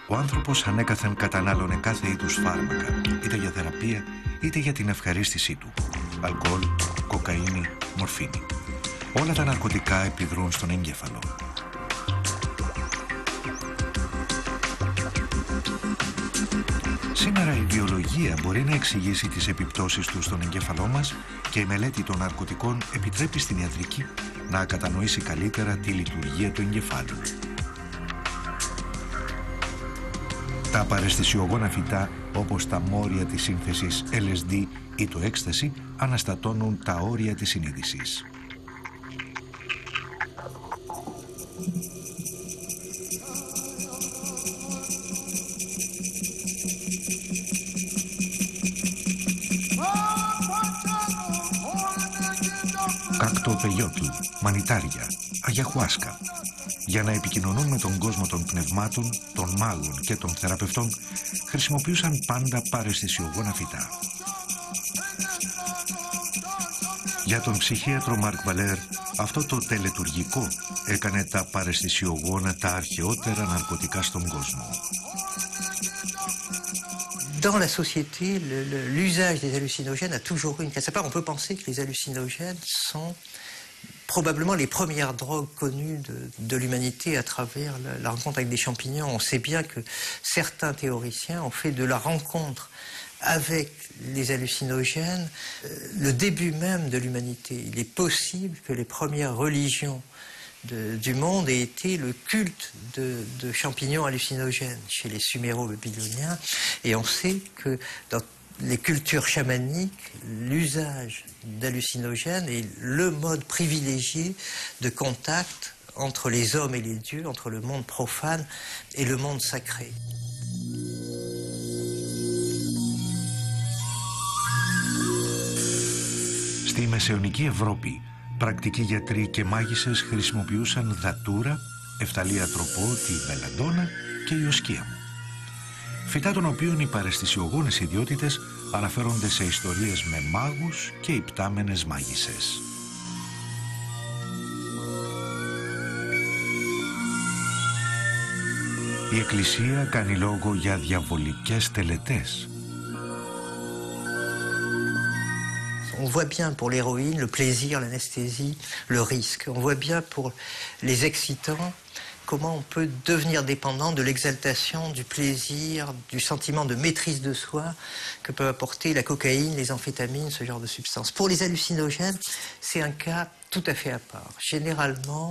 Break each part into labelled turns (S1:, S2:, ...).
S1: Ο άνθρωπος ανέκαθεν κατανάλωνε κάθε είδους φάρμακα, είτε για θεραπεία, είτε για την ευχαρίστησή του. Αλκοόλ, κοκαίνη, μορφίνη. Όλα τα ναρκωτικά επιδρούν στον εγκέφαλο. Σήμερα η βιολογία μπορεί να εξηγήσει τις επιπτώσεις του στον εγκέφαλό μας και η μελέτη των ναρκωτικών επιτρέπει στην ιατρική να κατανοήσει καλύτερα τη λειτουργία του εγκεφάλου. Τα παραισθησιογόνα φυτά, όπως τα μόρια της σύνθεσης LSD ή το Έκσταση, αναστατώνουν τα όρια της συνείδησης. Κακτοπεγιότλ, μανιτάρια, αγιαχουάσκα. Για να επικοινωνούν με τον κόσμο των πνευμάτων, των μάγων και των θεραπευτών, χρησιμοποιούσαν πάντα παραισθησιογόνα φυτά. Για τον ψυχίατρο Μαρκ Βαλέρ, αυτό το τελετουργικό έκανε τα παραισθησιογόνα τα αρχαιότερα ναρκωτικά στον κόσμο.
S2: Dans la société, l'usage des hallucinogènes a toujours eu une place à part. On peut penser que les hallucinogènes sont probablement les premières drogues connues de l'humanité à travers la rencontre avec des champignons. On sait bien que certains théoriciens ont fait de la rencontre avec les hallucinogènes le début même de l'humanité. Il est possible que les premières religions du monde ait été le culte de champignons hallucinogènes chez les Suméro-Babyloniens. Et on sait que dans les cultures chamaniques, l'usage d'hallucinogènes est le mode privilégié de contact entre les hommes et les dieux, entre le monde profane et le monde sacré.
S1: Στη μεσαιωνική Ευρώπη, πρακτικοί γιατροί και μάγισσες χρησιμοποιούσαν δατούρα, εφταλία τροπό, τη μπελαντόνα και ιοσκία. Φυτά των οποίων οι παραισθησιογόνες ιδιότητες αναφέρονται σε ιστορίες με μάγους και υπτάμενες μάγισσες. Η Εκκλησία κάνει λόγο για διαβολικές τελετές.
S2: On voit bien pour l'héroïne le plaisir, l'anesthésie, le risque. On voit bien pour les excitants comment on peut devenir dépendant de l'exaltation, du plaisir, du sentiment de maîtrise de soi que peuvent apporter la cocaïne, les amphétamines, ce genre de substances. Pour les hallucinogènes, c'est un cas tout à fait à part. Généralement,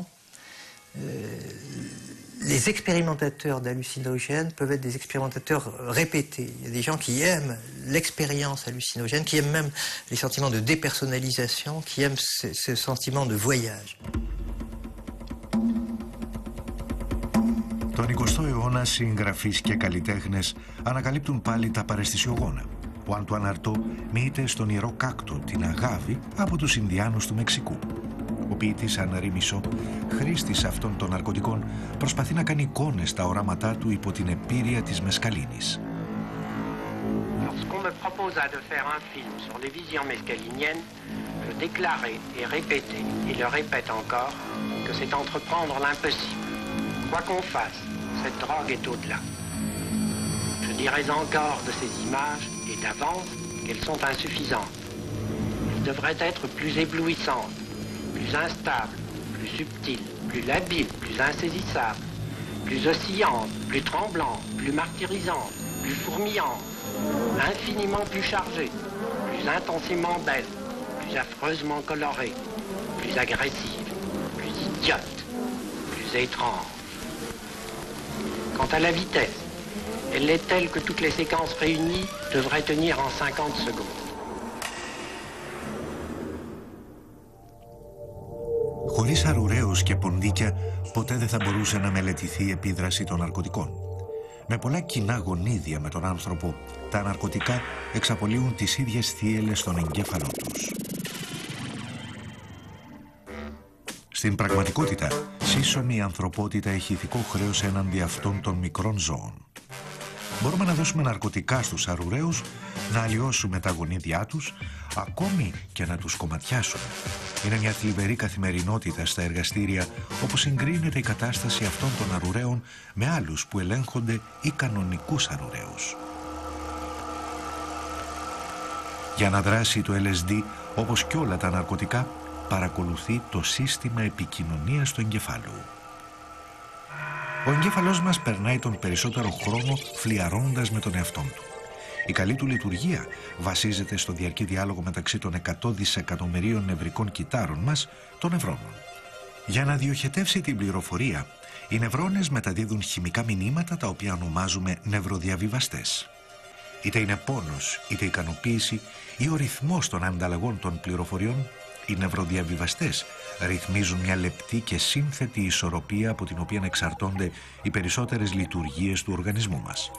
S2: les expérimentateurs d'hallucinogènes peuvent être des expérimentateurs répétés. Il y a des gens qui aiment l'expérience hallucinogène, qui aiment même les sentiments de dépersonnalisation, qui aiment ce sentiment de voyage.
S1: Τον 20ο αιώνα συγγραφείς και καλλιτέχνες ανακαλύπτουν πάλι τα παραισθησιογόνα. Ο Αντουάν Αρτό μοιείται στον ιερό κάκτο, την αγάβη, από τους Ινδιάνους του Μεξικού. Ο ποιητής Ανρί Μισό, χρήστης αυτών των ναρκωτικών, προσπαθεί να κάνει εικόνες στα οράματά του υπό την επίρρεια της μεσκαλίνης.
S3: Lorsqu'on me proposa de faire un film sur les visions mescaliniennes, je déclarais et répétais, et le répète encore, que c'est entreprendre l'impossible. Quoi qu'on fasse, cette drogue est au-delà. Je dirais encore de ces images, et d'avance, qu'elles sont insuffisantes. Elles devraient être plus éblouissantes, plus instables, plus subtiles, plus labiles, plus insaisissables, plus oscillantes, plus tremblantes, plus martyrisantes, plus fourmillantes, infiniment plus chargées, plus intensément belles, plus affreusement colorées, plus agressives, plus idiotes, plus étranges. Quant à la vitesse, elle est telle que toutes les séquences réunies devraient tenir en 50 secondes.
S1: Χωρίς αρουραίους και ποντίκια, ποτέ δεν θα μπορούσε να μελετηθεί η επίδραση των ναρκωτικών. Με πολλά κοινά γονίδια με τον άνθρωπο, τα ναρκωτικά εξαπολύουν τις ίδιες θύελλες στον εγκέφαλό τους. Στην πραγματικότητα, σύσσωμη η ανθρωπότητα έχει ηθικό χρέος έναντι αυτών των μικρών ζώων. Μπορούμε να δώσουμε ναρκωτικά στους αρουραίους, να αλλοιώσουμε τα γονίδια τους, ακόμη και να τους κομματιάσουμε. Είναι μια θλιβερή καθημερινότητα στα εργαστήρια, όπου συγκρίνεται η κατάσταση αυτών των αρουραίων με άλλους που ελέγχονται ή κανονικούς αρουραίους. Για να δράσει το LSD, όπως και όλα τα ναρκωτικά, παρακολουθεί το σύστημα επικοινωνίας του εγκεφάλου. Ο εγκέφαλός μας περνάει τον περισσότερο χρόνο φλιαρώντας με τον εαυτόν του. Η καλή του λειτουργία βασίζεται στο διαρκή διάλογο μεταξύ των 100 δισεκατομμυρίων νευρικών κυτάρων μας, των νευρώνων. Για να διοχετεύσει την πληροφορία, οι νευρώνες μεταδίδουν χημικά μηνύματα τα οποία ονομάζουμε νευροδιαβιβαστές. Είτε είναι πόνος, είτε ικανοποίηση ή ο ρυθμός των ανταλλαγών των πληροφοριών, οι νευροδιαβιβαστές ρυθμίζουν μια λεπτή και σύνθετη ισορροπία από την οποία εξαρτώνται οι περισσότερες λειτουργίες του οργανισμού μας.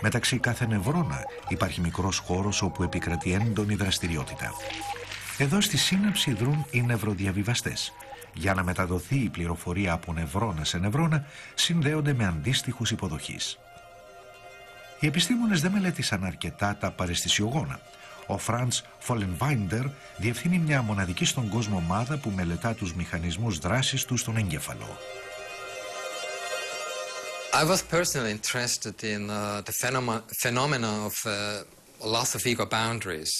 S1: Μεταξύ κάθε νευρώνα υπάρχει μικρός χώρος όπου επικρατεί έντονη δραστηριότητα. Εδώ στη σύναψη δρούν οι νευροδιαβιβαστές. Για να μεταδοθεί η πληροφορία από νευρώνα σε νευρώνα, συνδέονται με αντίστοιχους υποδοχείς. Οι επιστήμονες δεν μελέτησαν αρκετά τα παραισθησιογόνα. Ο Franz Vollenweinder διευθύνει μια μοναδική στον κόσμο ομάδα που μελετά τους μηχανισμούς δράσης του στον εγκέφαλο.
S4: I was personally interested in the phenomena of loss of ego boundaries,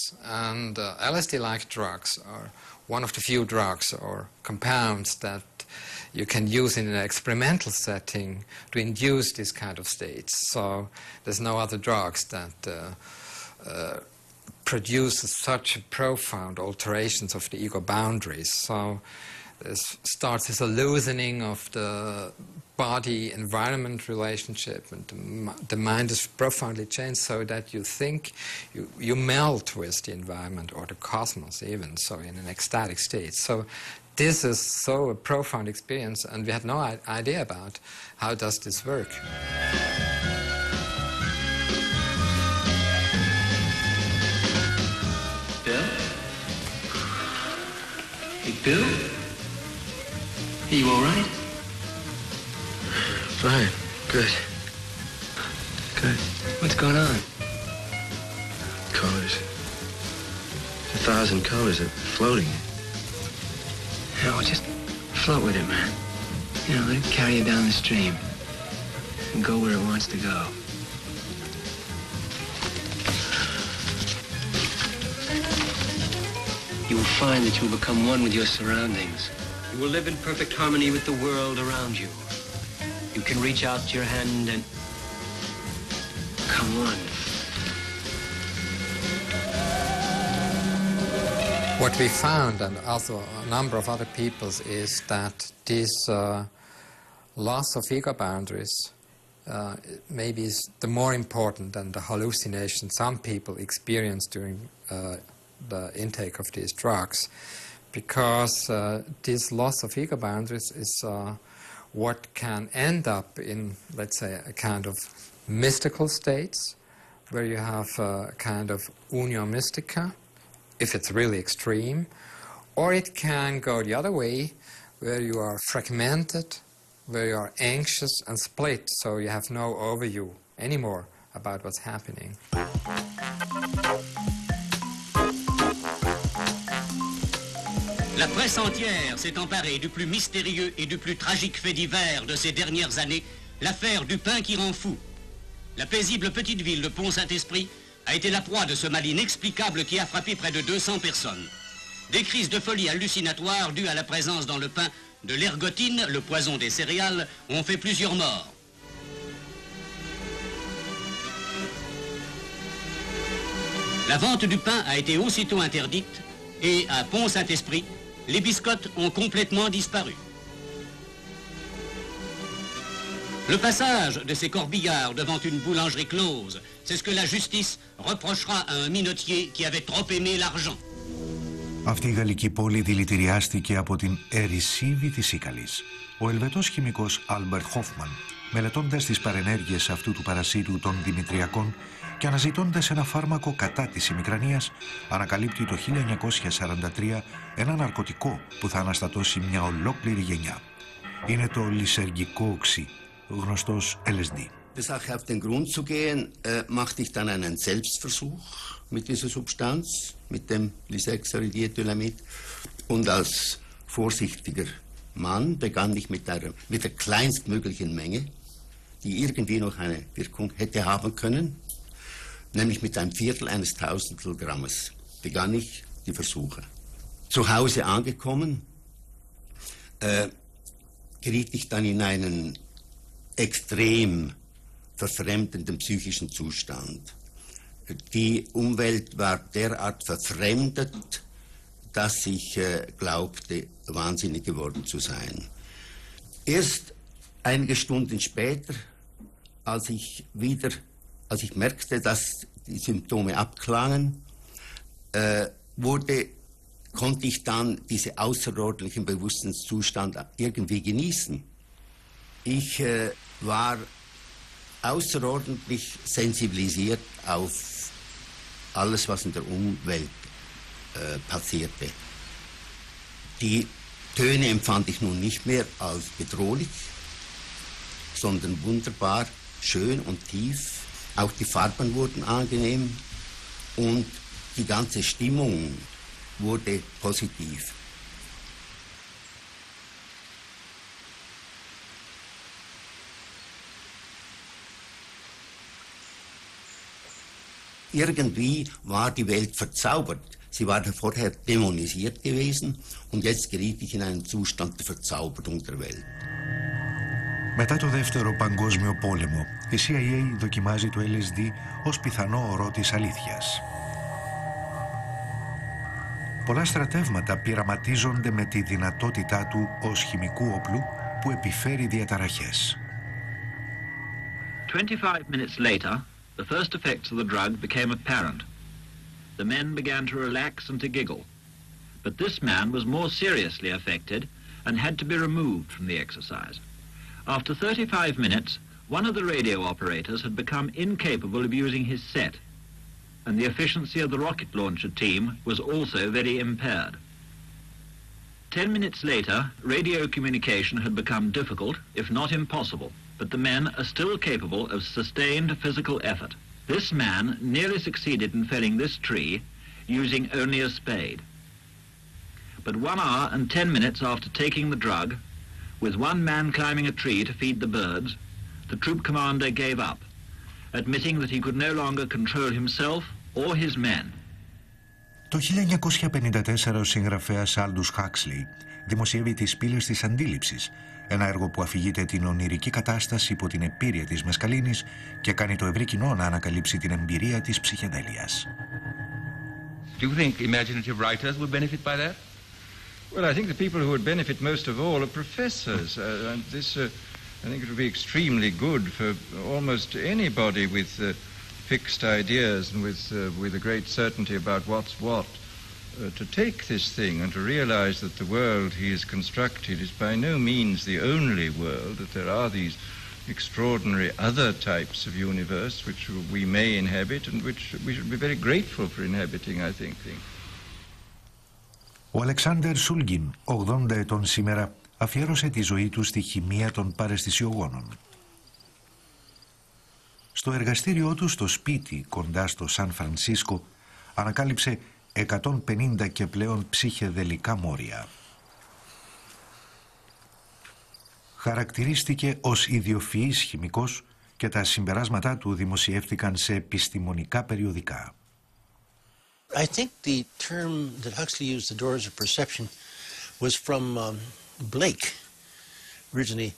S4: and LSD-like drugs are one of the few drugs or compounds that you can use in an experimental setting to induce this kind of states. So there's no other drugs that produce such profound alterations of the ego boundaries. So this starts as a loosening of the body-environment relationship, and the mind is profoundly changed so that you think you melt with the environment or the cosmos even, so in an ecstatic state. So this is so a profound experience, and we had no idea about how does this work.
S5: Bill? Hey, Bill? Are you all right?
S6: Fine. Good. Good.
S5: What's going on?
S6: Colors. 1,000 colors are floating.
S5: No, just float with it, man. You know, let it carry you down the stream and go where it wants to go. You will find that you will become one with your surroundings. You will live in perfect harmony with the world around you. You can reach out your hand and come on.
S4: What we found, and also a number of other people, is that this loss of ego boundaries maybe is the more important than the hallucination some people experience during the intake of these drugs, because this loss of ego boundaries is what can end up in, let's say, a kind of mystical states, where you have a kind of unio mystica, if it's really extreme, or it can go the other way, where you are fragmented, where you are anxious and split, so you have no overview anymore about what's happening.
S7: La presse entière s'est emparée du plus mystérieux et du plus tragique fait divers de ces dernières années, l'affaire du pain qui rend fou. La paisible petite ville de Pont-Saint-Esprit a été la proie de ce mal inexplicable qui a frappé près de 200 personnes. Des crises de folie hallucinatoires dues à la présence dans le pain de l'ergotine, le poison des céréales, ont fait plusieurs morts. La vente du pain a été aussitôt interdite et à Pont-Saint-Esprit, les biscottes ont complètement disparu. Le passage de ces corbillards devant une boulangerie close, c'est ce que la justice reprochera à un minotier qui avait trop aimé l'argent.
S1: Αυτή η γαλλική πόλη δηλητηριάστηκε από την ερησίβη της Ίκαλης. Ο Ελβετός χημικός Άλμπερτ Χόφμαν, μελετώντας τις παρενέργειες αυτού του παρασίτου των δημητριακών και αναζητώντας ένα φάρμακο κατά της ημικρανίας, ανακαλύπτει το 1943 ένα ναρκωτικό που θα αναστατώσει μια ολόκληρη γενιά. Είναι το λυσεργικό οξύ, γνωστός LSD.
S8: der Sache auf den Grund zu gehen, machte ich dann einen Selbstversuch mit dieser Substanz, mit dem Lisexeridietylamid. Und als vorsichtiger Mann begann ich mit der kleinstmöglichen Menge, die irgendwie noch eine Wirkung hätte haben können, nämlich mit einem Viertel eines Tausendstel Grammes, begann ich die Versuche. Zu Hause angekommen, geriet ich dann in einen extrem verfremdenden psychischen Zustand. Die Umwelt war derart verfremdet, dass ich glaubte, wahnsinnig geworden zu sein. Erst einige Stunden später, als ich merkte, dass die Symptome abklangen, konnte ich dann diesen außerordentlichen Bewusstseinszustand irgendwie genießen. Ich war außerordentlich sensibilisiert auf alles, was in der Umwelt passierte. Die Töne empfand ich nun nicht mehr als bedrohlich, sondern wunderbar schön und tief. Auch die Farben wurden angenehm und die ganze Stimmung wurde positiv. Irgendwie war die Welt verzaubert. Sie war vorher dämonisiert gewesen und jetzt geriet ich in einen Zustand der Verzauberung der Welt.
S1: Μετά το Δεύτερο Παγκόσμιο Πόλεμο, η CIA δοκιμάζει το LSD ως πιθανό ορό της αλήθειας. Πολλά στρατεύματα πειραματίζονται με τη δυνατότητά του ως χημικού όπλου που επιφέρει διαταραχές.
S9: 25 minutes later, the first effects of the drug became apparent. The men began to relax and to giggle. But this man was more seriously affected and had to be removed from the exercise. After 35 minutes, one of the radio operators had become incapable of using his set, and the efficiency of the rocket launcher team was also very impaired. 10 minutes later, radio communication had become difficult, if not impossible, but the men are still capable of sustained physical effort. This man nearly succeeded in felling this tree using only a spade. But 1 hour and 10 minutes after taking the drug, with one man climbing a tree to feed the birds, the troop commander gave up, admitting that he could no longer control himself or his men.
S1: Το 1954 ο συγγραφέας Aldous Huxley δημοσιεύει τις πύλες της αντίληψης, ένα έργο που αφηγείται την ονειρική κατάσταση υπό την επίρρεια της μεσκαλίνης και κάνει το ευρύ κοινό να ανακαλύψει την εμπειρία της ψυχεδέλειας.
S10: Do you think imaginative writers would benefit by that?
S11: Well, I think the people who would benefit most of all are professors. And this, I think it would be extremely good for almost anybody with fixed ideas and with a great certainty about what's what, to take this thing and to realize that the world he has constructed is by no means the only world, that there are these extraordinary other types of universe which we may inhabit and which we should be very grateful for inhabiting, I think.
S1: Ο Αλεξάνδερ Σούλγιν, 80 ετών σήμερα, αφιέρωσε τη ζωή του στη χημεία των παραισθησιογόνων. Στο εργαστήριό του στο σπίτι κοντά στο Σαν Φρανσίσκο ανακάλυψε 150 και πλέον ψυχεδελικά μόρια. Χαρακτηρίστηκε ως ιδιοφυής χημικός και τα συμπεράσματά του δημοσιεύτηκαν σε επιστημονικά περιοδικά.
S12: I think the term that Huxley used, the doors of perception, was from Blake originally.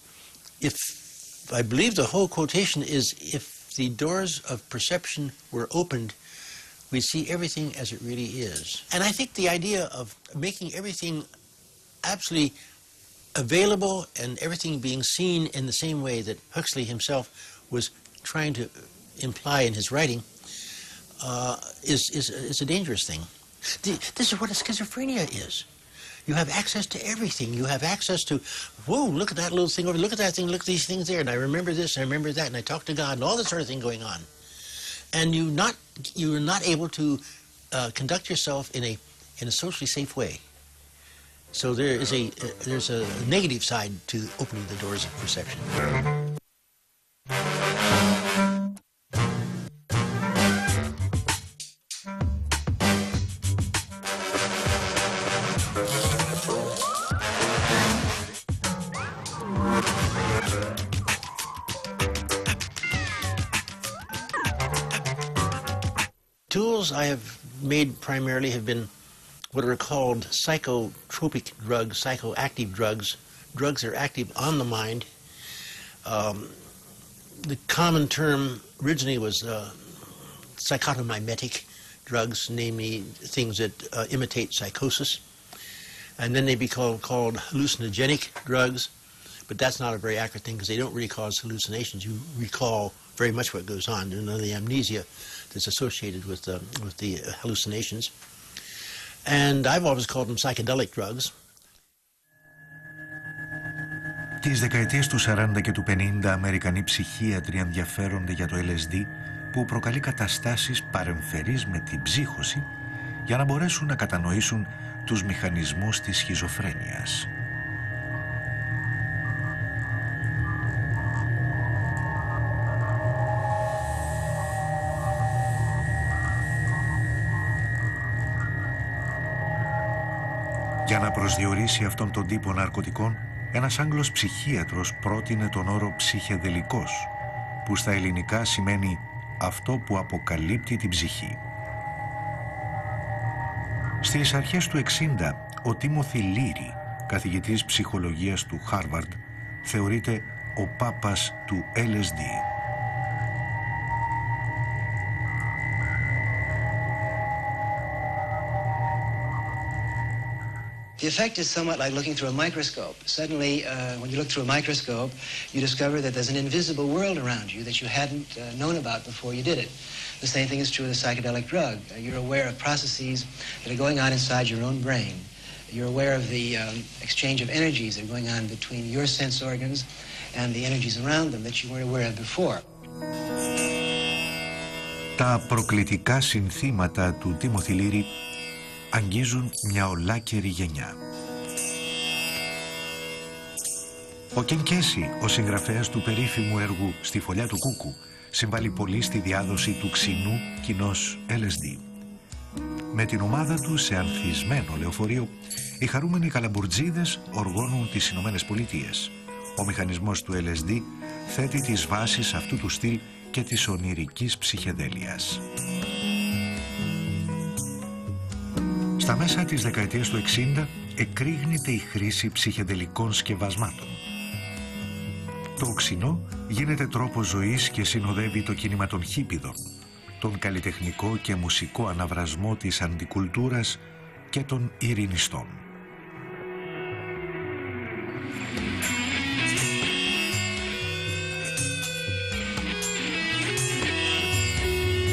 S12: I believe the whole quotation is, if the doors of perception were opened, we'd see everything as it really is. And I think the idea of making everything absolutely available and everything being seen in the same way that Huxley himself was trying to imply in his writing is a dangerous thing. This is what a schizophrenia is. You have access to everything. You have access to, whoa, look at that little thing over, look at that thing, look at these things there, and I remember this, and I remember that, and I talk to God, and all this sort of thing going on. And you're not able to conduct yourself in a socially safe way. So there's a negative side to opening the doors of perception. Tools I have made primarily have been what are called psychotropic drugs, psychoactive drugs, drugs that are active on the mind. The common term originally was psychotomimetic drugs, namely things that imitate psychosis. And then they become called hallucinogenic drugs, but that's not a very accurate thing because they don't really cause hallucinations. You recall very much what goes on. There's none of the amnesia that's associated with the hallucinations. And I've always called them psychedelic drugs.
S1: Τις δεκαετίες του 40 και του 50 Αμερικανοί ψυχίατροι ενδιαφέρονται για το LSD που προκαλεί καταστάσεις παρεμφερείς με την ψύχωση για να μπορέσουν να κατανοήσουν τους μηχανισμούς της σχιζοφρένειας. Για να προσδιορίσει αυτόν τον τύπο ναρκωτικών, ένας Άγγλος ψυχίατρος πρότεινε τον όρο ψυχεδελικός, που στα ελληνικά σημαίνει αυτό που αποκαλύπτει την ψυχή. Στις αρχές του 60, ο Τίμοθι Λίρι, καθηγητής ψυχολογίας του Χάρβαρντ, θεωρείται ο πάπας του LSD.
S13: The effect is somewhat like looking through a microscope. Suddenly, when you look through a microscope, you discover that there's an invisible world around you that you hadn't known about before you did it. The same thing is true with a psychedelic drug. You're aware of processes that are going on inside your own brain. You're aware of the exchange of energies that are going on between your sense organs and the energies around them that you weren't aware of before.
S1: Τα προκλητικά συνθήματα του Τίμοθι Λίρι αγγίζουν μια ολάκερη γενιά. Ο Κεν Κέσι, ο συγγραφέας του περίφημου έργου «Στη φωλιά του Κούκου», συμβάλλει πολύ στη διάδοση του ξινού κοινώς LSD. Με την ομάδα του σε ανθισμένο λεωφορείο, οι χαρούμενοι καλαμπουρτζίδες οργώνουν τις Ηνωμένες Πολιτείες. Ο μηχανισμός του LSD θέτει τις βάσεις αυτού του στυλ και της ονειρικής ψυχεδέλειας. Στα μέσα της δεκαετίας του 60 εκρήγνεται η χρήση ψυχεδελικών σκευασμάτων. Το οξυνό γίνεται τρόπος ζωής και συνοδεύει το κίνημα των χίπιδων, τον καλλιτεχνικό και μουσικό αναβρασμό της αντικουλτούρας και των ειρηνιστών.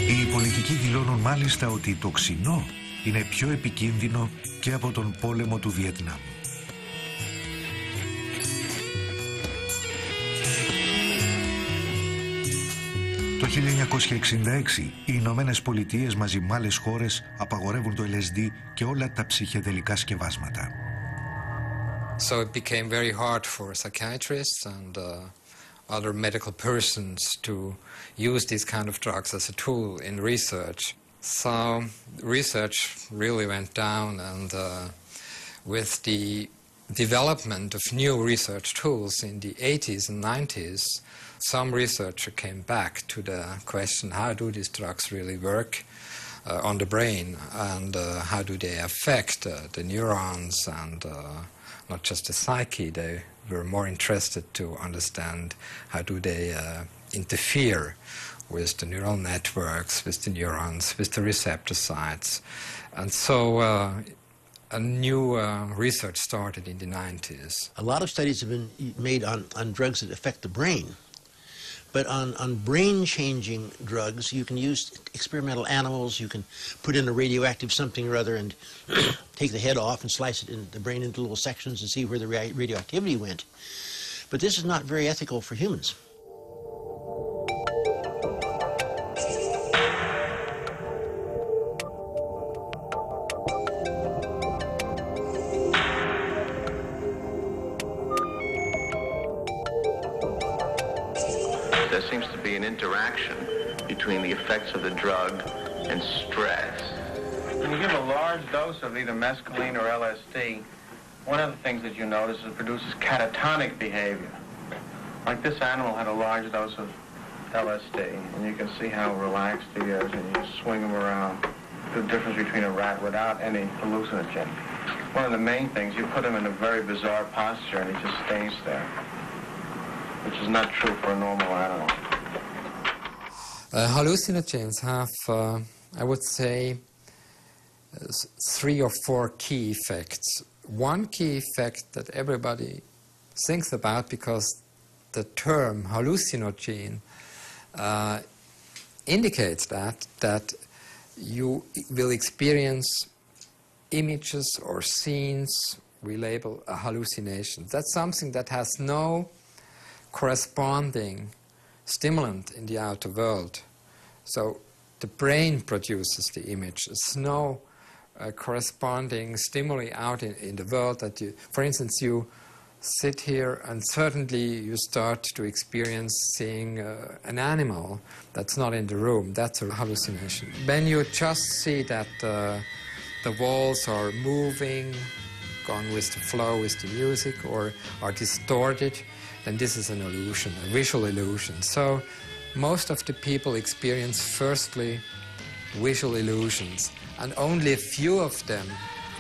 S1: Οι πολιτικοί δηλώνουν μάλιστα ότι το ξινό είναι πιο επικίνδυνο και από τον πόλεμο του Βιετνάμ. Το 1966 οι Ηνωμένες Πολιτείες μαζί με άλλες χώρες απαγορεύουν το LSD και όλα τα ψυχεδελικά σκευάσματα.
S4: So it became very hard for psychiatrists and other medical persons to use these kind of drugs as a tool in research. So research really went down, and with the development of new research tools in the 80s and 90s, some researcher came back to the question, how do these drugs really work on the brain, and how do they affect the neurons and not just the psyche. They were more interested to understand how do they interfere with the neural networks, with the neurons, with the receptor sites. And so a new research started in the 90s.
S12: A lot of studies have been made on drugs that affect the brain. But on brain-changing drugs, you can use experimental animals, you can put in a radioactive something or other and take the head off and slice it in the brain into little sections and see where the radioactivity went. But this is not very ethical for humans.
S14: There seems to be an interaction between the effects of the drug and stress.
S3: When you give a large dose of either mescaline or LSD, one of the things that you notice is it produces catatonic behavior. Like this animal had a large dose of
S15: LSD, and you can see how relaxed he is, and you swing him around. The difference between a rat without any hallucinogen. One of the main things, you put him in a very bizarre posture, and he just stays there, which is not true for a normal animal.
S4: Hallucinogens have, I would say, 3 or 4 key effects. One key effect that everybody thinks about, because the term hallucinogen indicates that you will experience images or scenes we label a hallucination. That's something that has no corresponding stimulant in the outer world. So the brain produces the image. There's no corresponding stimuli out in the world that you, for instance, you sit here and certainly you start to experience seeing an animal that's not in the room. That's a hallucination. When you just see that the walls are moving, gone with the flow, with the music, or are distorted, then this is an illusion, a visual illusion. So most of the people experience firstly visual illusions, and only a few of them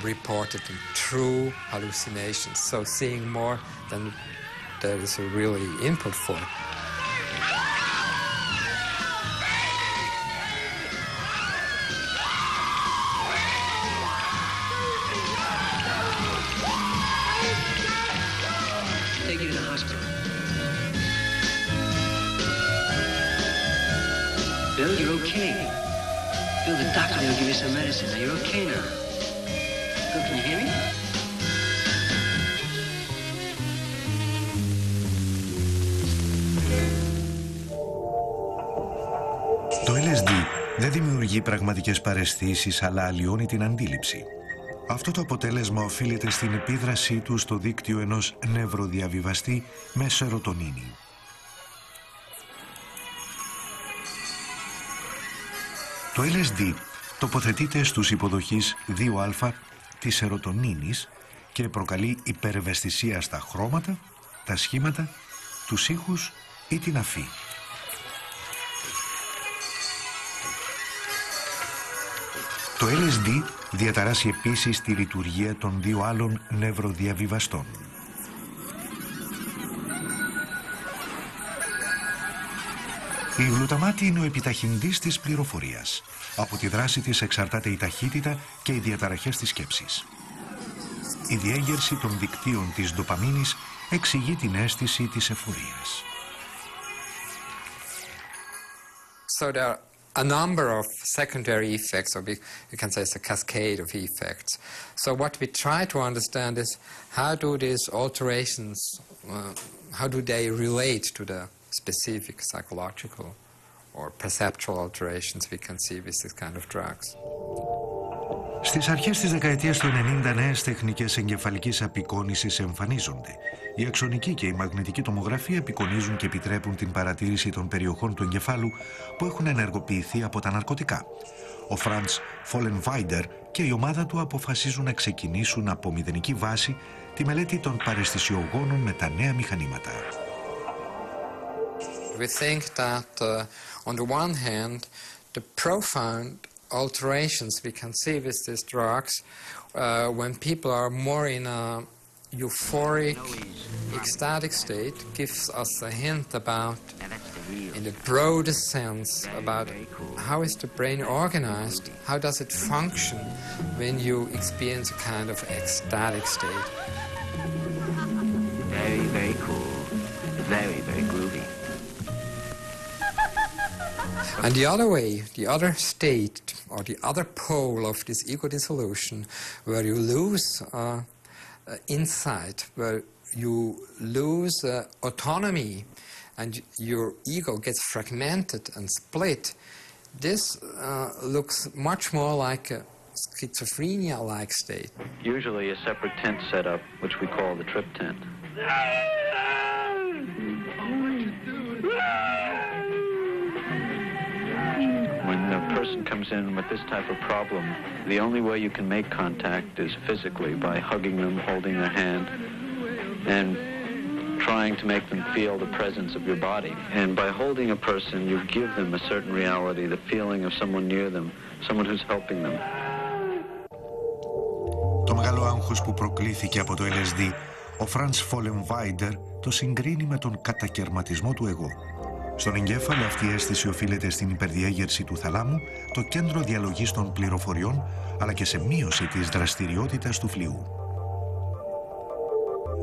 S4: reported true hallucinations, so seeing more than there is a really input for.
S13: Take you to the hospital. Bill, you're okay. Bill, the doctor will give you some medicine. Now, you're okay now. Bill, can you hear me?
S1: Το LSD δεν δημιουργεί πραγματικές παραισθήσεις, αλλά αλλοιώνει την αντίληψη. Αυτό το αποτέλεσμα οφείλεται στην επίδρασή του στο δίκτυο ενός νευροδιαβιβαστή με σερωτονίνη. Το LSD τοποθετείται στους υποδοχείς 2α της σερωτονίνης και προκαλεί υπερευαισθησία στα χρώματα, τα σχήματα, τους ήχους ή την αφή. Το LSD διαταράσσει επίσης τη λειτουργία των 2 άλλων νευροδιαβιβαστών. Η γλουταμάτη είναι ο επιταχυντής της πληροφορίας. Από τη δράση της εξαρτάται η ταχύτητα και οι διαταραχές της σκέψης. Η διέγερση των δικτύων της ντοπαμίνης εξηγεί την αίσθηση της εφορίας.
S4: So there are a number of secondary effects, or you can say it's a cascade of effects. So what we try to understand is how do these alterations, how do they relate to the specific psychological or perceptual alterations we can see with this kind of drugs.
S1: Στις αρχές της δεκαετίας του 90 νέες τεχνικές εγκεφαλικής απεικόνησης εμφανίζονται. Η αξονική και η μαγνητική τομογραφία απεικονίζουν και επιτρέπουν την παρατήρηση των περιοχών του εγκεφάλου που έχουν ενεργοποιηθεί από τα ναρκωτικά. Ο Φραντς Φόλενβάιντερ και η ομάδα του αποφασίζουν να ξεκινήσουν από μηδενική βάση τη μελέτη των παραισθησιογόνων με τα νέα μηχανήματα.
S4: We think that on the one hand, the profound alterations we can see with these drugs when people are more in a euphoric, ecstatic state gives us a hint about, in the broadest sense, about how is the brain organized, how does it function when you experience a kind of ecstatic state.
S14: Very, very cool. Very, very groovy.
S4: And the other way, the other state, or the other pole of this ego dissolution, where you lose insight, where you lose autonomy, and your ego gets fragmented and split, this looks much more like a schizophrenia-like state.
S9: Usually a separate tent set up, which we call the trip tent. When a person comes in with this type of problem, the only way you can make contact is physically, by hugging them, holding their hand, and
S16: trying to make them feel the presence of your body. And by holding a person, you give them a certain reality, the feeling of someone near them, someone who's helping them.
S1: Το μεγάλο άγχος που προκλήθηκε από το LSD, ο Franz Vollenweider το συγκρίνει με τον κατακερματισμό του εγώ. Στον εγκέφαλο αυτή η αίσθηση οφείλεται στην υπερδιέγερση του θαλάμου, το κέντρο διαλογής των πληροφοριών, αλλά και σε μείωση της δραστηριότητας του φλοιού.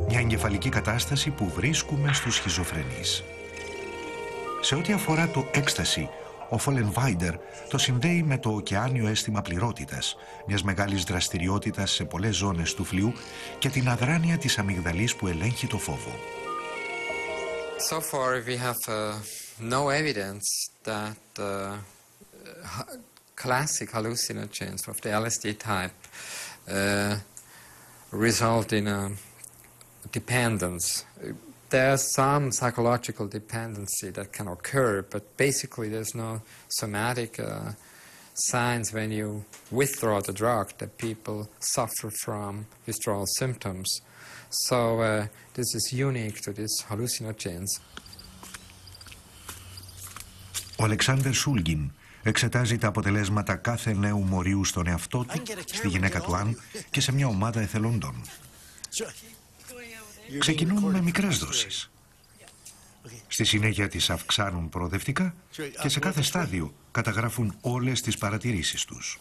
S1: Μια εγκεφαλική κατάσταση που βρίσκουμε στους σχιζοφρενείς. Σε ό,τι αφορά το έκσταση, ο Vollenweider το συνδέει με το ωκεάνιο αίσθημα πληρότητας, μιας μεγάλης δραστηριότητας σε πολλές ζώνες του φλοιού και την αδράνεια της αμυγδαλής που ελέγχει το φόβο.
S4: So far we have no evidence that classic hallucinogens of the LSD type result in a dependence. There's some psychological dependency that can occur, but basically there's no somatic signs when you withdraw the drug that people suffer from withdrawal symptoms. So this is unique to these hallucinogens.
S1: Ο Αλεξάνδερ Σούλγιν εξετάζει τα αποτελέσματα κάθε νέου μορίου στον εαυτό του, στη γυναίκα του Αν και σε μια ομάδα εθελοντών. Ξεκινούν με μικρές δόσεις. Στη συνέχεια τις αυξάνουν προοδευτικά και σε κάθε στάδιο καταγράφουν όλες τις παρατηρήσεις τους.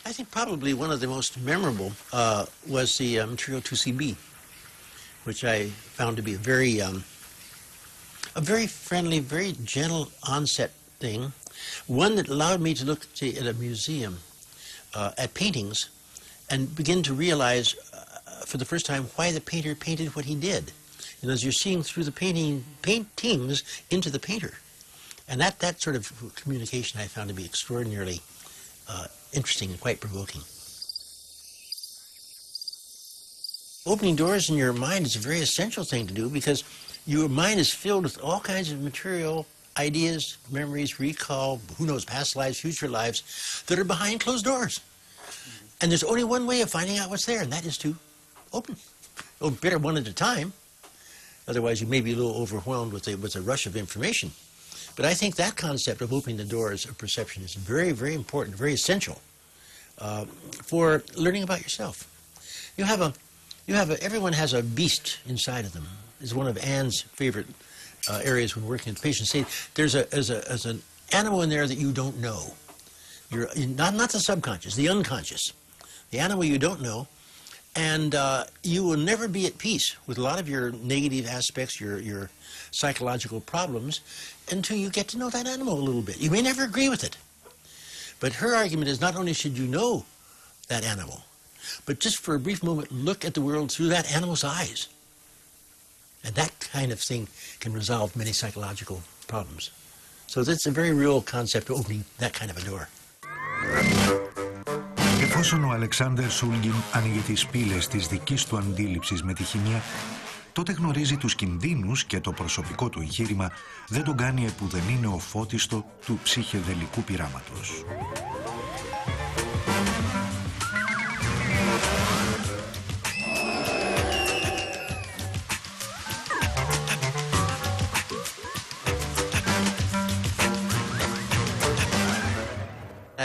S12: I think probably one of the most memorable was the material 2CB, which I found to be a very friendly, very gentle onset thing, one that allowed me to look at a museum at paintings and begin to realize for the first time why the painter painted what he did. And as you're seeing through the paintings into the painter. And that sort of communication I found to be extraordinarily interesting and quite provoking. Opening doors in your mind is a very essential thing to do because your mind is filled with all kinds of material, ideas, memories, recall, who knows, past lives, future lives, that are behind closed doors. And there's only one way of finding out what's there, and that is to open. Oh, better one at a time. Otherwise, you may be a little overwhelmed with the rush of information. But I think that concept of opening the doors of perception is very, very important, very essential for learning about yourself. Everyone has a beast inside of them. It's one of Anne's favorite areas when working with patients. Say there's an animal in there that you don't know. You're not the subconscious, the unconscious, the animal you don't know, and you will never be at peace with a lot of your negative aspects, your psychological problems, until you get to know that animal a little bit. You may never agree with it, but her argument is not only should you know that animal, but just for a brief moment look at the world through that animal's eyes. And that kind of thing can resolve many psychological problems. So that's a very real concept of opening that kind of a door.
S1: Εφόσον ο Αλεξάνδερ Σούλγιν ανοίγει τις πύλες της δικής του αντίληψης με τη χημεία, τότε γνωρίζει τους κινδύνους και το προσωπικό του εγχείρημα δεν τον κάνει επουδενή νεοφώτιστο του ψυχεδελικού πειράματος.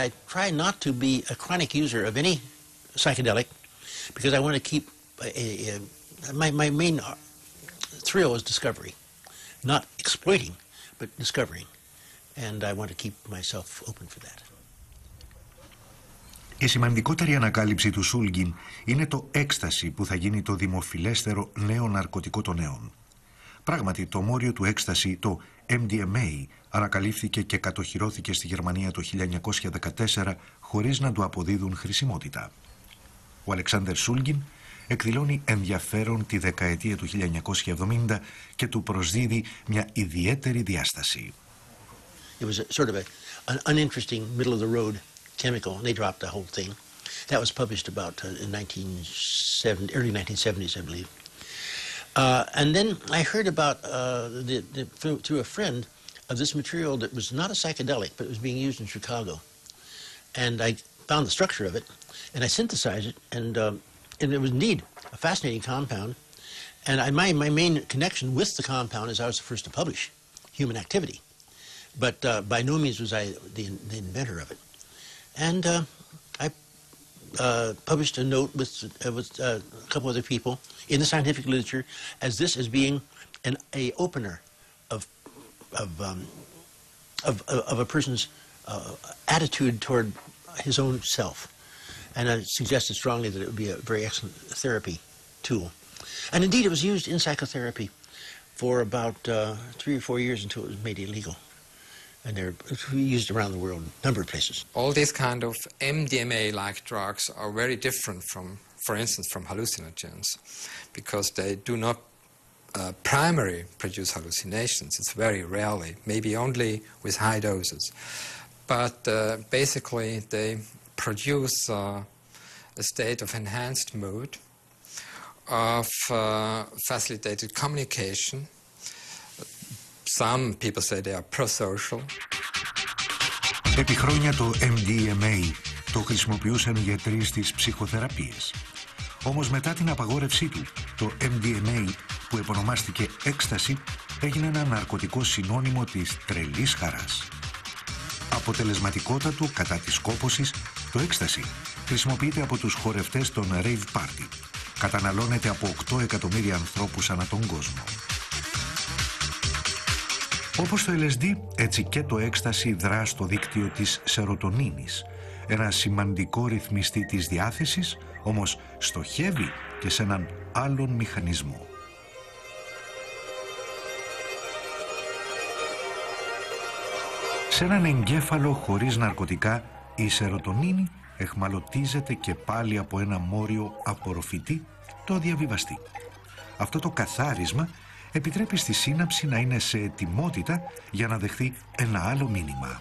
S12: I try not to be a chronic user of any psychedelic because I want to keep my main thrill is discovery, not exploiting, but discovering, and I want to keep myself open for that.
S1: Η σημαντικότερη ανακάλυψη του Σούλγιν είναι το έκσταση που θα γίνει το δημοφιλέστερο νέο ναρκωτικό των νέων. Πράγματι, το μόριο του έκσταση, το MDMA, ανακαλύφθηκε και κατοχυρώθηκε στη Γερμανία το 1914 χωρίς να του αποδίδουν χρησιμότητα. Ο Αλεξάνδερ Σούλγιν εκδηλώνει ενδιαφέρον τη δεκαετία του 1970 και του προσδίδει μια ιδιαίτερη διάσταση.
S12: It was sort of an uninteresting middle of the road chemical, and they dropped the whole thing. That was published about in early 1970s, I believe. And then I heard about through a friend of this material that was not a psychedelic, but it was being used in Chicago. And I found the structure of it, and I synthesized it, and it was indeed a fascinating compound. And my main connection with the compound is I was the first to publish human activity, but by no means was I the inventor of it. And I published a note with a couple other people in the scientific literature as this as being a opener of a person's attitude toward his own self. And I suggested strongly that it would be a very excellent therapy tool. And indeed, it was used in psychotherapy for about 3 or 4 years until it was made illegal. And they're used around the world, a number of places.
S4: All these kind of MDMA-like drugs are very different from, for instance, from hallucinogens, because they do not primarily produce hallucinations. It's very rarely, maybe only with high doses. But basically, they produce a state of enhanced mood, of facilitated communication. Some people say they are prosocial.
S1: Επί χρόνια το MDMA το χρησιμοποιούσαν οι γιατροί στις ψυχοθεραπείες. Όμως μετά την απαγόρευσή του, το MDMA που επωνομάστηκε Έκσταση έγινε ένα ναρκωτικό συνώνυμο της τρελής χαράς. Αποτελεσματικότατο κατά της κόπωσης, το Έκσταση χρησιμοποιείται από τους χορευτές των rave party. Καταναλώνεται από 8 εκατομμύρια ανθρώπους ανά τον κόσμο. Όπως το LSD, έτσι και το Έκσταση δρά στο δίκτυο της σερωτονίνης, ένα σημαντικό ρυθμιστή της διάθεσης, όμως στοχεύει και σε έναν άλλον μηχανισμό. Σε έναν εγκέφαλο χωρίς ναρκωτικά, η σερωτονίνη εχμαλωτίζεται και πάλι από ένα μόριο απορροφητή, το διαβιβαστή. Αυτό το καθάρισμα επιτρέπει στη σύναψη να είναι σε ετοιμότητα για να δεχθεί ένα άλλο μήνυμα.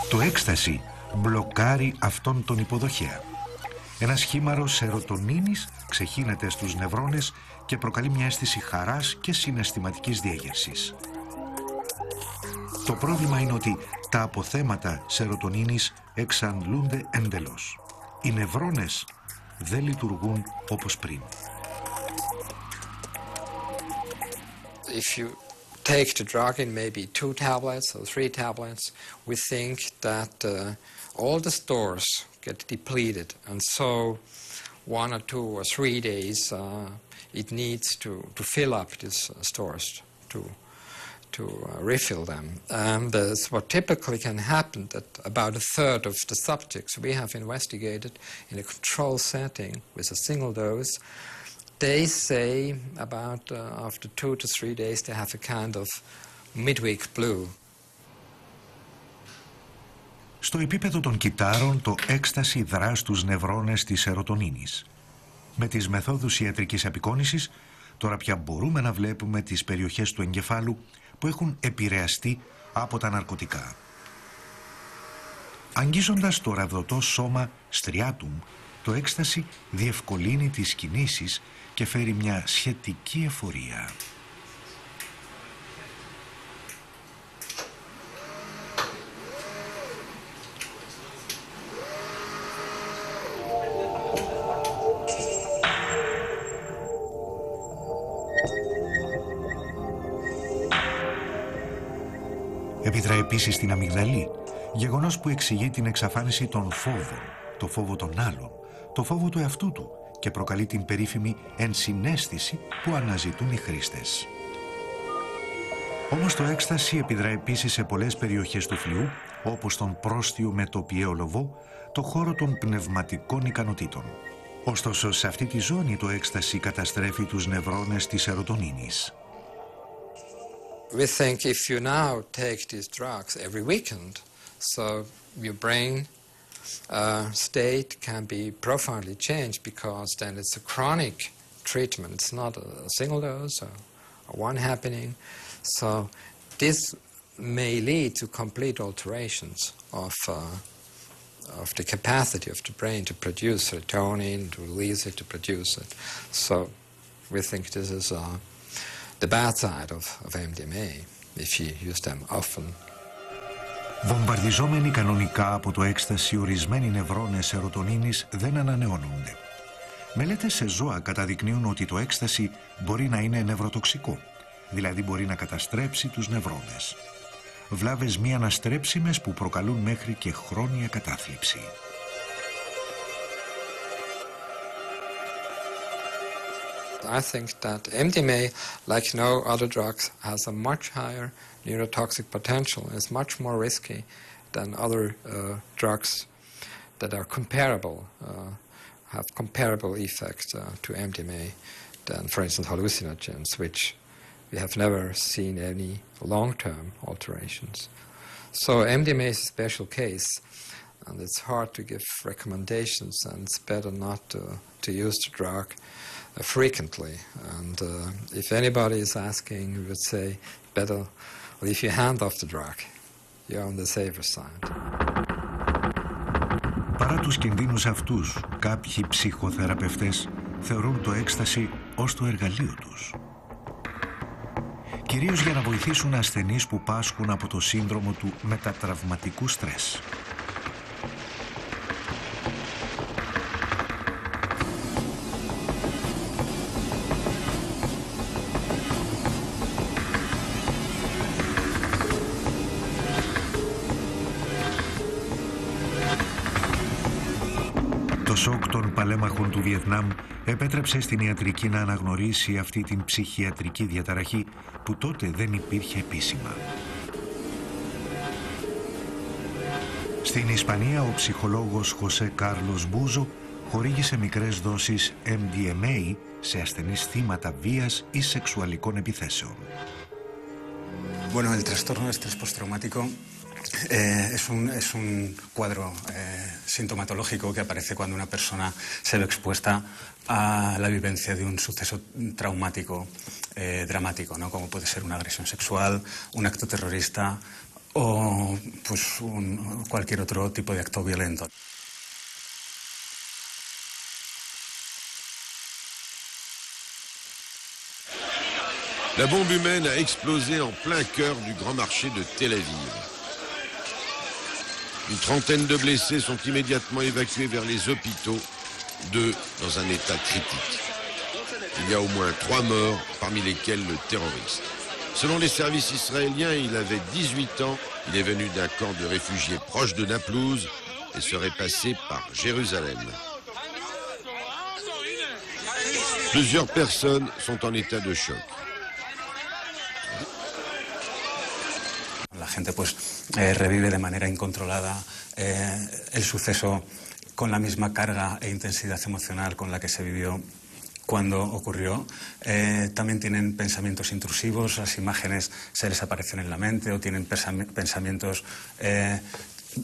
S1: Το Έκσταση μπλοκάρει αυτόν τον υποδοχέα. Ένα σχήμαρο σερωτονίνης ξεχύνεται στους νευρώνες και προκαλεί μια αίσθηση χαράς και συναισθηματικής διέγερσης. Το πρόβλημα είναι ότι τα αποθέματα σερωτονίνης εξαντλούνται εντελώς. Οι νευρώνες δεν λειτουργούν όπως πριν.
S4: If you take the drug in maybe 2 tablets or 3 tablets, we think that all the stores get depleted, and so 1 or 2 or 3 days it needs to fill up these stores to refill them. And what typically can happen, that about 1/3 of the subjects we have investigated in a control setting with a single dose, they say about after 2 to 3 days they have a kind of midweek blue.
S1: Στο επίπεδο των κυτάρων, το Έκσταση δρά στους νευρώνες της σερωτονίνης. Με τις μεθόδους ιατρικής απεικόνησης, τώρα πια μπορούμε να βλέπουμε τις περιοχές του εγκεφάλου που έχουν επηρεαστεί από τα ναρκωτικά. Αγγίζοντας το ραβδωτό σώμα στριάτουμ, το Έκσταση διευκολύνει τις κινήσεις και φέρει μια σχετική εφορία. Επιδρά επίσης στην αμυγδαλή, γεγονός που εξηγεί την εξαφάνιση των φόβων, το φόβο των άλλων, το φόβο του εαυτού του και προκαλεί την περίφημη ενσυναίσθηση που αναζητούν οι χρήστες. Όμως το Έκσταση επιδρά επίσης σε πολλές περιοχές του φλοιού, όπως τον πρόστιο με το πιαίο λοβό, το χώρο των πνευματικών ικανοτήτων. Ωστόσο, σε αυτή τη ζώνη το Έκσταση καταστρέφει τους νευρώνες της σερωτονίνης.
S4: We think if you now take these drugs every weekend, so your brain state can be profoundly changed, because then it's a chronic treatment. It's not a single dose or one happening. So this may lead to complete alterations of the capacity of the brain to produce serotonin, to release it, to produce it. So we think this is the bad side of MDMA. if you use them often.
S1: Βομβαρδιζόμενοι κανονικά από το έκσταση, ορισμένοι νευρώνες σερωτονίνης δεν ανανεώνονται. Μελέτες σε ζώα καταδεικνύουν ότι το έκσταση μπορεί να είναι νευροτοξικό, δηλαδή μπορεί να καταστρέψει τους νευρώνες. Βλάβες μη αναστρέψιμες που προκαλούν μέχρι και χρόνια κατάθλιψη.
S4: I think that MDMA, like no other drugs, has a much higher neurotoxic potential. It's much more risky than other drugs that are comparable, have comparable effects to MDMA than, for instance, hallucinogens, which we have never seen any long-term alterations. So MDMA is a special case, and it's hard to give recommendations, and it's better not to use the drug frequently. And if anybody is asking, we would say, better leave your hand off the drug. You're on the safer side.
S1: Παρά τους κινδύνους αυτούς, κάποιοι ψυχοθεραπευτές θεωρούν το έκσταση ως το εργαλείο τους. Κυρίως για να βοηθήσουν ασθενείς που πάσχουν από το σύνδρομο του μετατραυματικού στρες. Το σοκ των παλέμαχων του Βιετνάμ επέτρεψε στην ιατρική να αναγνωρίσει αυτή την ψυχιατρική διαταραχή που τότε δεν υπήρχε επίσημα. Στην Ισπανία ο ψυχολόγος José Carlos Buzo χορήγησε μικρές δόσεις MDMA σε ασθενείς θύματα βίας ή σεξουαλικών επιθέσεων.
S17: Bueno, el trastorno de estrés postraumático es un cuadro sintomatológico que aparece cuando una persona se ve expuesta a la vivencia de un suceso traumático dramático, ¿no? Como puede ser una agresión sexual, un acto terrorista o pues, cualquier otro tipo de acto violento.
S18: La bombe humaine a explosé en plein cœur du grand marché de Tel Aviv. Une trentaine de blessés sont immédiatement évacués vers les hôpitaux, 2 dans un état critique. Il y a au moins 3 morts, parmi lesquels le terroriste. Selon les services israéliens, il avait 18 ans, il est venu d'un camp de réfugiés proche de Naplouse et serait passé par Jérusalem. Plusieurs personnes sont en état de choc.
S17: La gente pues revive de manera incontrolada el suceso con la misma carga e intensidad emocional con la que se vivió cuando ocurrió. También tienen pensamientos intrusivos, las imágenes se les aparecen en la mente o tienen pensamientos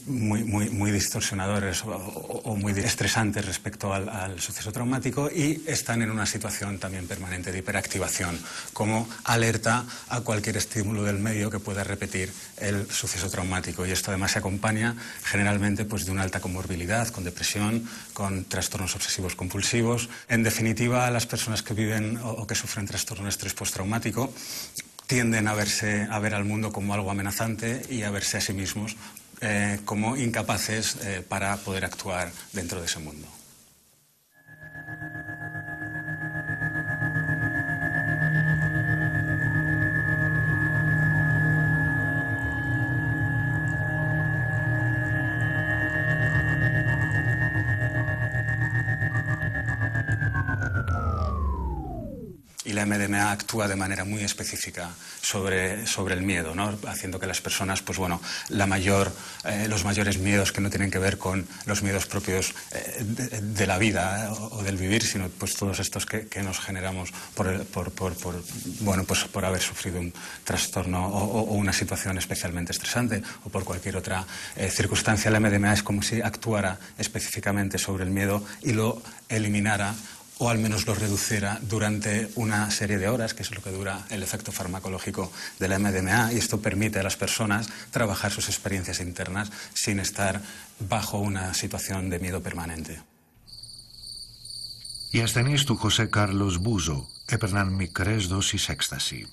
S17: muy distorsionadores o muy estresantes respecto al suceso traumático, y están en una situación también permanente de hiperactivación, como alerta a cualquier estímulo del medio que pueda repetir el suceso traumático. Y esto además se acompaña generalmente pues, de una alta comorbilidad, con depresión, con trastornos obsesivos compulsivos. En definitiva, las personas que viven o que sufren trastorno de estrés postraumático tienden a ver al mundo como algo amenazante y a verse a sí mismos como incapaces para poder actuar dentro de ese mundo. Y la MDMA actúa de manera muy específica sobre el miedo, ¿no? Haciendo que las personas, pues bueno, los mayores miedos que no tienen que ver con los miedos propios de la vida o del vivir, sino pues todos estos que nos generamos por haber sufrido un trastorno o una situación especialmente estresante o por cualquier otra circunstancia. La MDMA es como si actuara específicamente sobre el miedo y lo eliminara, o al menos lo reduciera durante una serie de horas, que es lo que dura el efecto farmacológico de la MDMA, y esto permite a las personas trabajar sus experiencias internas sin estar bajo una situación de miedo permanente.
S1: Οι ασθενείς του José Carlos Buzo έπαιρναν μικρές δόσεις έκσταση.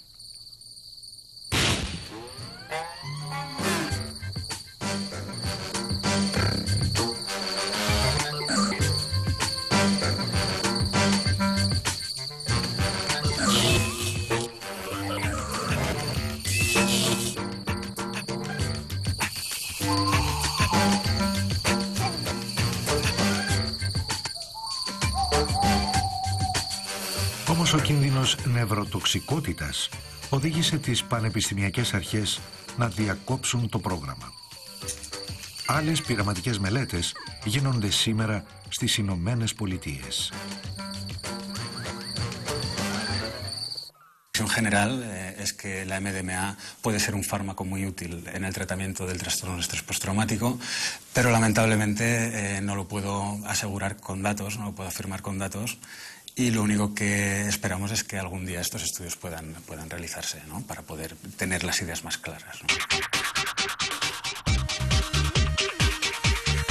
S1: Όμως ο κίνδυνος νευροτοξικότητας οδήγησε τις πανεπιστημιακές αρχές να διακόψουν το πρόγραμμα. Άλλες πειραματικές μελέτες γίνονται σήμερα στις Ηνωμένες Πολιτείες.
S17: En general es que la MDMA puede ser un fármaco muy útil en el tratamiento del trastorno de estrés postraumático, pero lamentablemente no lo puedo asegurar con datos, no lo puedo afirmar con datos, y lo único que esperamos es que algún día estos estudios puedan realizarse, ¿no? Para poder tener las ideas más claras, ¿no?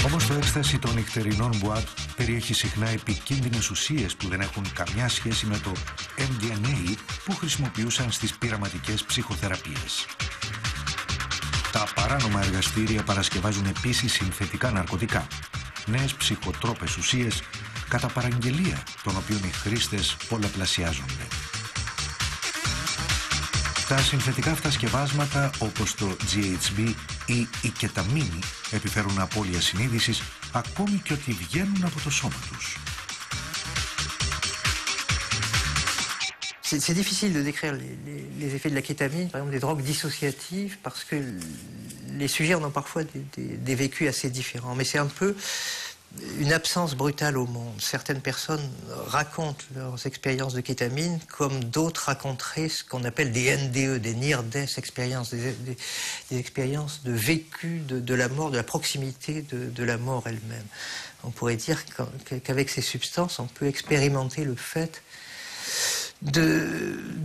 S1: Όμως το έκσταση των νυχτερινών μπουάτ περιέχει συχνά επικίνδυνες ουσίες που δεν έχουν καμιά σχέση με το MDMA που χρησιμοποιούσαν στις πειραματικές ψυχοθεραπείες. Τα παράνομα εργαστήρια παρασκευάζουν επίσης συνθετικά ναρκωτικά, νέες ψυχοτρόπες ουσίες, κατά παραγγελία των οποίων οι χρήστες πολλαπλασιάζονται. Τα συνθετικά αυτά σκευάσματα όπως το GHB ή η κεταμίνη επιφέρουν απώλεια συνείδησης ακόμη και ότι βγαίνουν από το σώμα τους.
S2: C'est difficile de décrire les effets de la kétamine, par exemple des drogues dissociatives, parce que les sujets en ont parfois des vécus assez différents. Mais c'est un peu une absence brutale au monde. Certaines personnes racontent leurs expériences de kétamine comme d'autres raconteraient ce qu'on appelle des NDE, des near-death expériences, des expériences de vécu de la mort, de la proximité de la mort elle-même. On pourrait dire qu'avec ces substances, on peut expérimenter le fait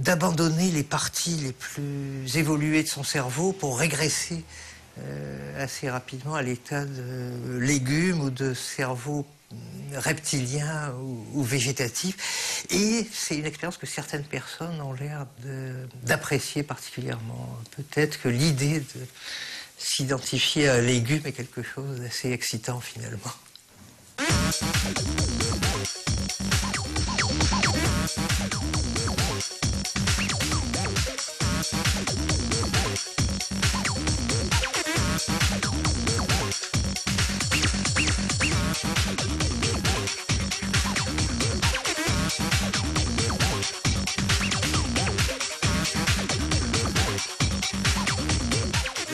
S2: d'abandonner les parties les plus évoluées de son cerveau pour régresser assez rapidement à l'état de légumes ou de cerveau reptilien ou végétatif. Et c'est une expérience que certaines personnes ont l'air d'apprécier particulièrement. Peut-être que l'idée de s'identifier à un légume est quelque chose d'assez excitant finalement.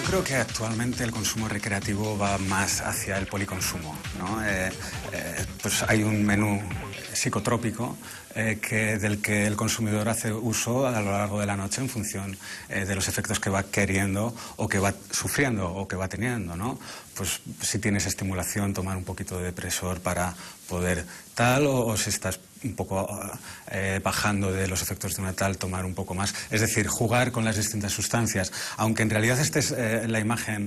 S17: Creo que actualmente el consumo recreativo va más hacia el policonsumo, ¿no? Pues hay un menú psicotrópico del que el consumidor hace uso a lo largo de la noche en función de los efectos que va queriendo o que va sufriendo o que va teniendo, ¿no? Pues si tienes estimulación, tomar un poquito de depresor para poder tal, o si estás un poco bajando de los efectos de una tal, tomar un poco más. Es decir, jugar con las distintas sustancias, aunque en realidad esta es la imagen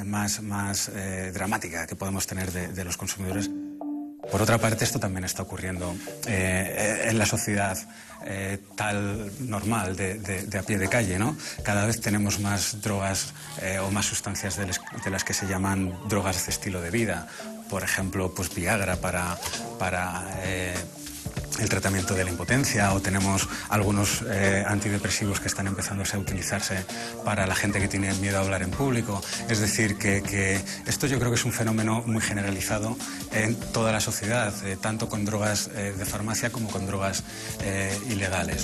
S17: más dramática que podemos tener de los consumidores. Por otra parte, esto también está ocurriendo en la sociedad tal normal, de a pie de calle, ¿no? Cada vez tenemos más drogas o más sustancias de las que se llaman drogas de estilo de vida. Por ejemplo, pues Viagra para el tratamiento de la impotencia, o tenemos algunos antidepresivos que están empezando a utilizarse para la gente que tiene miedo a hablar en público. Es decir, que esto yo creo que es un fenómeno muy generalizado en toda la sociedad, tanto con drogas de farmacia como con drogas ilegales.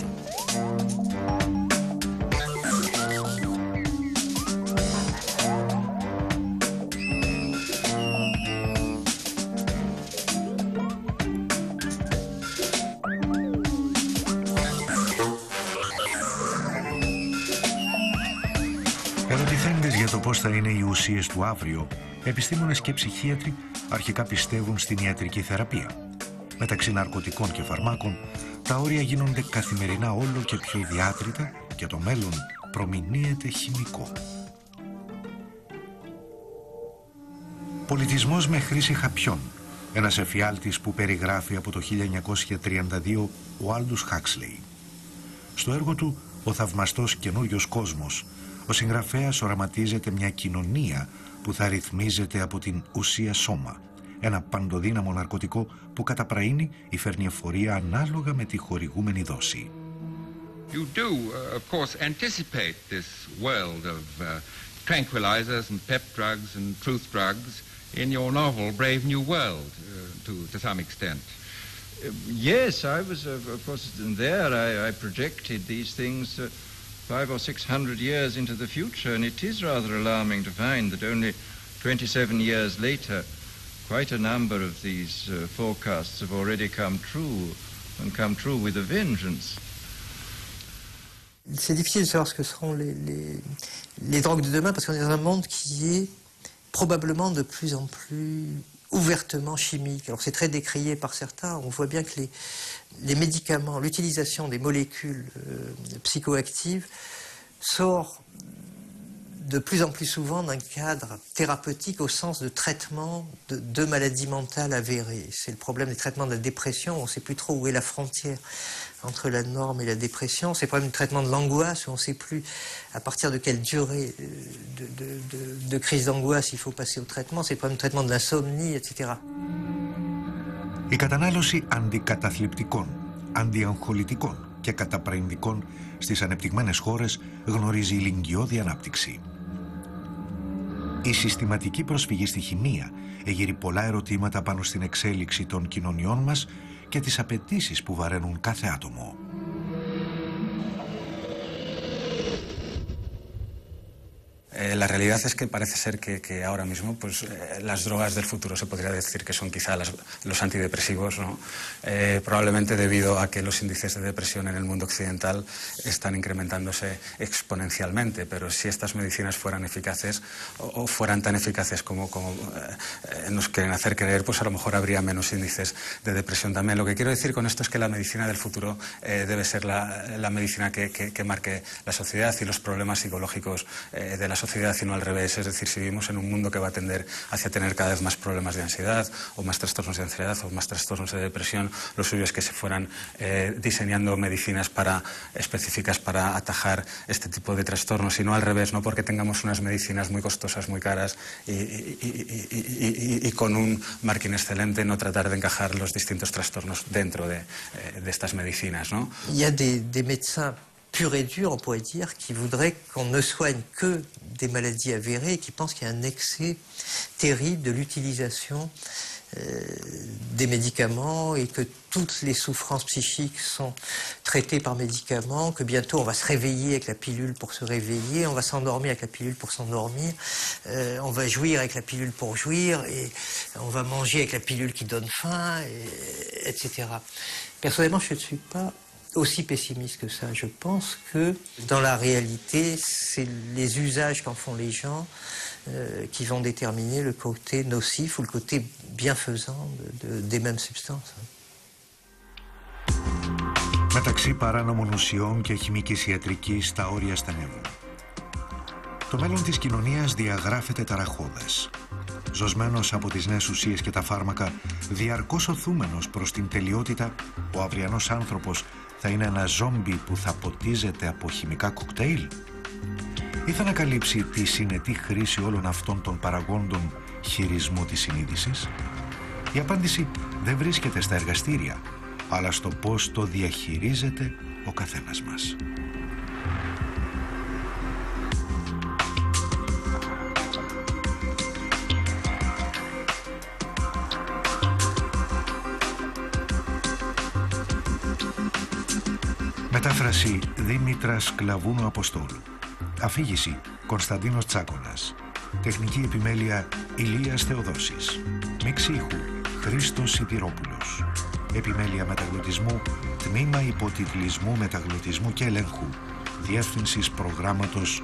S1: Ερωτηθέντες για το πώς θα είναι οι ουσίες του αύριο, επιστήμονες και ψυχίατροι αρχικά πιστεύουν στην ιατρική θεραπεία. Μεταξύ ναρκωτικών και φαρμάκων, τα όρια γίνονται καθημερινά όλο και πιο διάτρητα και το μέλλον προμηνύεται χημικό. Πολιτισμός με χρήση χαπιών, ένας εφιάλτης που περιγράφει από το 1932 ο Άλντους Χάξλεϊ. Στο έργο του «Ο θαυμαστός καινούριος κόσμος», ο συγγραφέας οραματίζεται μια κοινωνία που θα ρυθμίζεται από την ουσία σώμα, ένα παντοδύναμο ναρκωτικό που καταπραίνει ή φέρνει εφορία ανάλογα με τη χορηγούμενη δόση.
S10: You do, of course, anticipate this world of tranquilizers and pep drugs and truth drugs in your novel Brave New World, to some extent.
S11: Yes, I was, of course, there. I projected these things 500 or 600 years into the future, and it is rather alarming to find that only 27 years later, quite a number of these forecasts have already come true, and come true with a vengeance.
S2: C'est difficile de savoir ce que seront les drogues de demain, parce qu'on est dans un monde qui est probablement de plus en plus ouvertement chimique. Alors c'est très décrié par certains, on voit bien que les médicaments, l'utilisation des molécules psychoactives sort de plus en plus souvent d'un cadre thérapeutique au sens de traitement de maladies mentales avérées. C'est le problème des traitements de la dépression, on ne sait plus trop où est la frontière entre la norme et la dépression. C'est le problème du traitement de l'angoisse, où on ne sait plus à partir de quelle durée de crise d'angoisse il faut passer au traitement. C'est le problème du traitement de l'insomnie, etc.
S1: Η κατανάλωση αντικαταθλιπτικών, αντιαγχολητικών και καταπραγητικών στις ανεπτυγμένες χώρες γνωρίζει ηλικιώδη ανάπτυξη. Η συστηματική προσφυγή στη χημεία εγείρει πολλά ερωτήματα πάνω στην εξέλιξη των κοινωνιών μας και τις απαιτήσεις που βαραίνουν κάθε άτομο.
S17: La realidad es que parece ser que ahora mismo pues, las drogas del futuro se podría decir que son quizá los antidepresivos, ¿no? Probablemente debido a que los índices de depresión en el mundo occidental están incrementándose exponencialmente, pero si estas medicinas fueran eficaces o fueran tan eficaces como nos quieren hacer creer, pues a lo mejor habría menos índices de depresión también. Lo que quiero decir con esto es que la medicina del futuro debe ser la medicina que marque la sociedad y los problemas psicológicos de la sociedad, y no al revés. Es decir, si vivimos en un mundo que va a tender hacia tener cada vez más problemas de ansiedad o más trastornos de ansiedad o más trastornos de depresión, lo suyo es que se fueran diseñando medicinas específicas para atajar este tipo de trastornos, y no al revés, no porque tengamos unas medicinas muy costosas, muy caras y con un marketing excelente, no tratar de encajar los distintos trastornos dentro de estas medicinas, ¿no?
S2: Il y a des médecins pur et dur, on pourrait dire, qui voudraient qu'on ne soigne que des maladies avérées et qui pensent qu'il y a un excès terrible de l'utilisation des médicaments et que toutes les souffrances psychiques sont traitées par médicaments, que bientôt on va se réveiller avec la pilule pour se réveiller, on va s'endormir avec la pilule pour s'endormir, on va jouir avec la pilule pour jouir, et on va manger avec la pilule qui donne faim, etc. Personnellement, je ne suis pas aussi pessimiste que ça. Je pense que dans la réalité, c'est les usages qu'en font les gens qui vont déterminer le côté nocif ou le côté bienfaisant des mêmes substances.
S1: Μεταξύ παράνομων ουσιών και χημικής ιατρικής στα όρια στενεύουν. Το μέλλον της κοινωνίας διαγράφεται ταραχώδες. Ζωσμένος από τις νέες ουσίες και τα φάρμακα, διαρκώς οθούμενος προς την τελειότητα, ο αυριανός άνθρωπος θα είναι ένα ζόμπι που θα ποτίζεται από χημικά κοκτέιλ, ή θα ανακαλύψει τη συνετή χρήση όλων αυτών των παραγόντων χειρισμού της συνείδησης. Η απάντηση δεν βρίσκεται στα εργαστήρια, αλλά στο πώς το διαχειρίζεται ο καθένας μας. Μετάφραση Δήμητρας Κλαβούνου Αποστόλου. Αφήγηση Κωνσταντίνος Τσάκωνας. Τεχνική επιμέλεια Ηλίας Θεοδόσης. Μίξη ήχου Χρήστος Σιτηρόπουλος. Επιμέλεια μεταγλωτισμού Τμήμα Υποτιτλισμού, Μεταγλωτισμού και Ελέγχου Διεύθυνσης Προγράμματος